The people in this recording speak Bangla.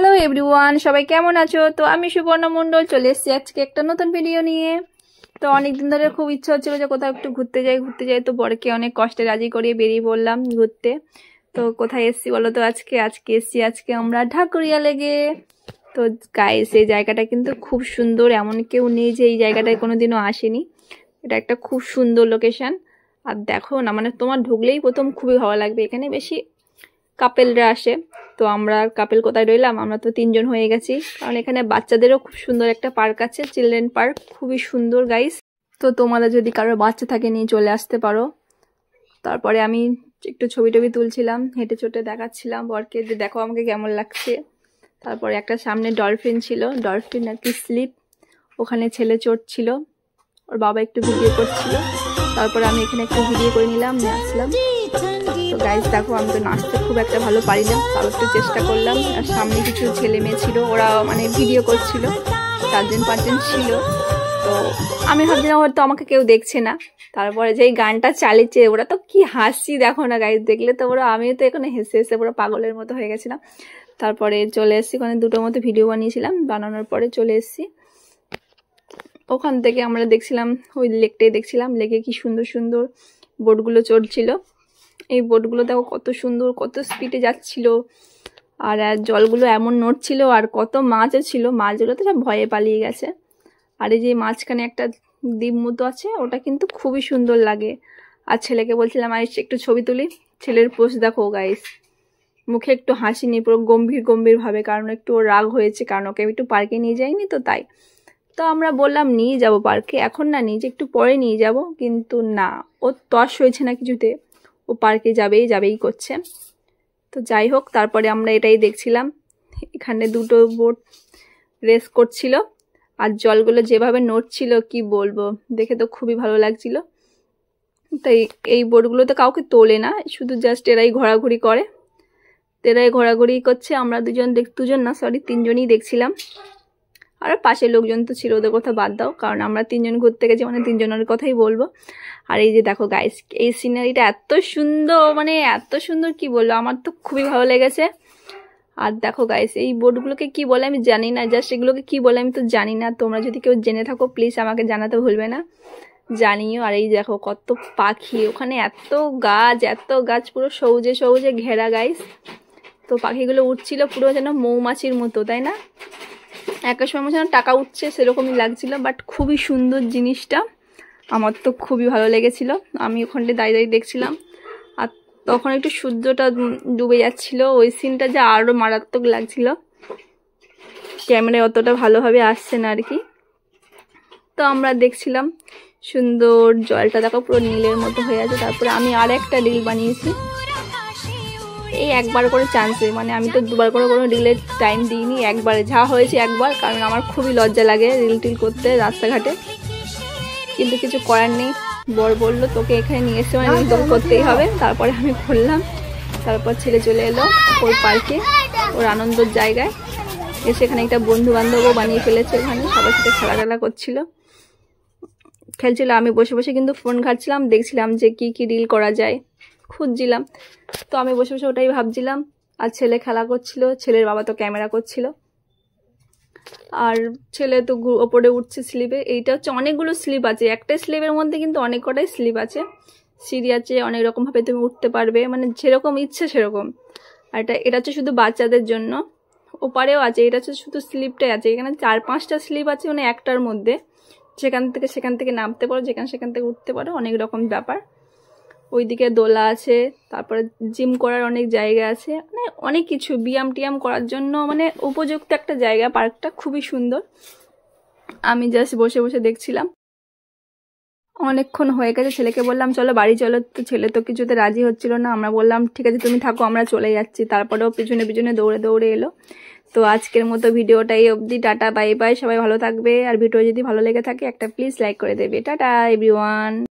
হ্যালো এভরিওয়ান, সবাই কেমন আছো? তো আমি সুবর্ণা মণ্ডল চলে এসেছি আজকে একটা নতুন ভিডিও নিয়ে। তো অনেকদিন ধরে খুব ইচ্ছা হচ্ছিল যে কোথাও একটু ঘুরতে যাই। তো বরকে অনেক কষ্টে রাজি করিয়ে বেরিয়ে পড়লাম ঘুরতে। তো কোথায় এসেছি বলো তো? আজকে আমরা ঢাকুরিয়া লেগে। তো গাইস, এই জায়গাটা কিন্তু খুব সুন্দর, এমন কেউ নেই যে এই জায়গাটায় কোনোদিনও আসেনি। এটা একটা খুব সুন্দর লোকেশন। আর দেখো না, মানে তোমার ঢুকলেই প্রথম খুবই ভালো লাগবে। এখানে বেশি কাপেলরা আসে। তো আমরা কাপেল কোথায় রইলাম, আমরা তো 3 জন হয়ে গেছি। কারণ এখানে বাচ্চাদেরও খুব সুন্দর একটা পার্ক আছে, চিলড্রেন পার্ক, খুবই সুন্দর গাইস। তো তোমাদের যদি কারোর বাচ্চা থাকে নিয়ে চলে আসতে পারো। তারপরে আমি একটু ছবি টবি তুলছিলাম, হেঁটে চটে দেখাচ্ছিলাম বরকে যে দেখো আমাকে কেমন লাগছে। তারপরে একটা সামনে ডলফিন ছিল, ডলফিন আর কি স্লিপ, ওখানে ছেলে চড়ছিল, ওর বাবা একটু ভিডিও করছিল। তারপরে আমি এখানে একটু ভিডিও করে নিলাম, নিয়ে আসলাম। তো গাইস দেখো, আমি তো নাচতে খুব একটা ভালো পারি না, তাও একটু চেষ্টা করলাম। আর সামনে কিছু ছেলে মেয়ে ছিল, ওরা মানে ভিডিও করছিল, 4-5 জন ছিল। তো আমি ভাবছিলাম হয়তো আমাকে কেউ দেখছে না। তারপরে যেই গানটা চালিয়েছে, ওরা তো কি হাসি দেখো না গাইস, দেখলে তো ওরা, আমিও তো এখানে হেসে হেসে পুরো পাগলের মতো হয়ে গেছিলাম। তারপরে চলে এসেছি, ওখানে 2টোর মতো ভিডিও বানিয়েছিলাম, বানানোর পরে চলে এসেছি। ওখান থেকে আমরা দেখছিলাম, ওই লেকটাই দেখছিলাম, লেকে কি সুন্দর সুন্দর বোটগুলো চড়ছিল। এই বোটগুলো দেখো কত সুন্দর, কত স্পিডে যাচ্ছিল। আর জলগুলো এমন নড়ছিল, আর কত মাছও ছিল, মাছগুলো তো সব ভয়ে পালিয়ে গেছে। আর এই যে মাঝখানে একটা দ্বীপ মতো আছে, ওটা কিন্তু খুবই সুন্দর লাগে। আর ছেলেকে বলছিলাম আইস একটু ছবি তুলি, ছেলের পোজ দেখো গাইস, মুখে একটু হাসি নেই, পুরো গম্ভীর গম্ভীর ভাবে, কারণ একটু রাগ হয়েছে, কারণ ওকে একটু পার্কে নিয়ে যাইনি তো তাই। তো আমরা বললাম নিয়ে যাব পার্কে, এখন না নিয়ে, একটু পরে নিয়ে যাব, কিন্তু না, ও তস হয়েছে না কিছুতে, ও পার্কে যাবেই করছে। তো যাই হোক, তারপরে আমরা এটাই দেখছিলাম, এখানে 2টো বোট রেস করছিল, আর জলগুলো যেভাবে নড়ছিল কি বলবো, দেখে তো খুবই ভালো লাগছিল। তাই এই বোটগুলো তো কাউকে তোলে না, শুধু জাস্ট এরাই ঘোরাঘুরি করে, এরাই ঘোরাঘুরি করছে। আমরা 3 জনই দেখছিলাম। আর পাশে লোকজন তো ছিল, ওদের কথা বাদ দাও, কারণ আমরা 3 জন ঘুরতে গেছি, মানে 3 জনের কথাই বলবো। আর এই যে দেখো গাইস, এই সিনারিটা এত সুন্দর, মানে এত সুন্দর কি বলবো, আমার তো খুবই ভালো লেগেছে। আর দেখো গাইস, এই বোটগুলোকে কি বলে আমি জানি না, জাস্ট এগুলোকে কি বলে আমি তো জানি না। তোমরা যদি কেউ জেনে থাকো প্লিজ আমাকে জানাতে ভুলবে না, জানিও। আর এই দেখো কত পাখি, ওখানে এত গাছ পুরো সবুজে সবুজে ঘেরা গাইস। তো পাখিগুলো উঠছিল পুরো যেন মৌমাছির মতো, তাই না? একটা সময় যেন টাকা উঠছে সেরকমই লাগছিল, বাট খুবই সুন্দর জিনিসটা, আমার তো খুবই ভালো লেগেছিল। আমি ওখানটায় দাঁড়িয়ে দেখছিলাম, আর তখন একটু সূর্যটা ডুবে যাচ্ছিল, ওই সিনটা যে আরও মারাত্মক লাগছিল, ক্যামেরায় অতটা ভালোভাবে আসছে না আর কি। তো আমরা দেখছিলাম সুন্দর জলটা, দেখো পুরো নীলের মতো হয়ে আছে। তারপরে আমি আর একটা রিল বানিয়েছি, এই একবার করে চান্সে, মানে আমি তো 2বার করে কোনো রিলের টাইম দিইনি, একবারে যা হয়েছে একবার, কারণ আমার খুবই লজ্জা লাগে রিল টিল করতে রাস্তাঘাটে, কিন্তু কিছু করার নেই। বর বললো তোকে এখানে নিয়ে এসে মানে তোকে করতেই হবে। তারপরে আমি করলাম। তারপর ছেলে চলে এলো ওর পার্কে, ওর আনন্দর জায়গায় এসে, এখানে একটা বন্ধু বান্ধবও বানিয়ে ফেলেছে, ওখানে সবার সাথে খেলাধুলা খেলছিল। আমি বসে বসে কিন্তু ফোন ঘাটছিলাম, দেখছিলাম যে কি কি রিল করা যায়, খুঁজছিলাম। তো আমি বসে বসে ওটাই ভাবছিলাম, আর ছেলে খেলা করছিল, ছেলের বাবা তো ক্যামেরা করছিল। আর ছেলে তো ওপরে উঠছে স্লিপে, এইটা হচ্ছে অনেকগুলো স্লিপ আছে, একটা স্লিপের মধ্যে কিন্তু অনেক কটাই স্লিপ আছে, সিঁড়ি আছে, অনেক রকমভাবে তুমি উঠতে পারবে, মানে যেরকম ইচ্ছে সেরকম। আর এটা হচ্ছে শুধু বাচ্চাদের জন্য, ওপারেও আছে, এটা হচ্ছে শুধু স্লিপটাই আছে, এখানে 4-5টা স্লিপ আছে, মানে একটার মধ্যে সেখান থেকে নামতে পারো, সেখান থেকে উঠতে পারো, অনেক রকম ব্যাপার। ওইদিকে দোলা আছে, তারপরে জিম করার অনেক জায়গা আছে, মানে অনেক কিছু ব্যায়াম টিয়াম করার জন্য, মানে উপযুক্ত একটা জায়গা, পার্কটা খুবই সুন্দর। আমি জাস্ট বসে বসে দেখছিলাম। অনেকক্ষণ হয়ে গেছে, ছেলেকে বললাম চলো বাড়ি চলো, তো ছেলে তো কিছুতে রাজি হচ্ছিল না। আমরা বললাম ঠিক আছে তুমি থাকো, আমরা চলে যাচ্ছি। তারপরেও পিছনে পিছনে দৌড়ে দৌড়ে এলো। তো আজকের মতো ভিডিওটা এই অবধি, টাটা বাই বাই, সবাই ভালো থাকবে। আর ভিডিও যদি ভালো লেগে থাকে একটা প্লিজ লাইক করে দেবে। Tata everyone.